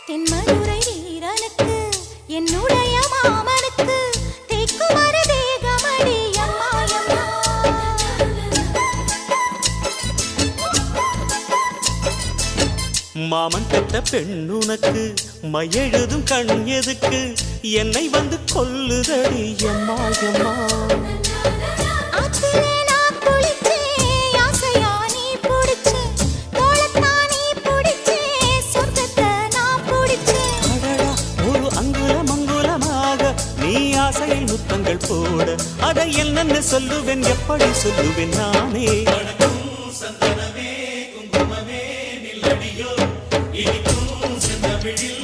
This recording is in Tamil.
தென்மதுரை வீரனுக்கு என்னுடைய மாமனுக்கு தேக்குமர தேகமடி அம்மா அம்மா. மாமன் பெற்ற பெண்ணுனக்கு மையெழுதும் கண் எதுக்கு என்னை வந்து கொல்லுதடி அம்மா அம்மா. ஆசையில் முத்தங்கள் போட அதை என்னென்ன சொல்லுவேன் எப்படி சொல்லுவேன் நானே. சந்தனமே குங்குமமே நில்லடியோ இனிக்கும் செந்தமிழில்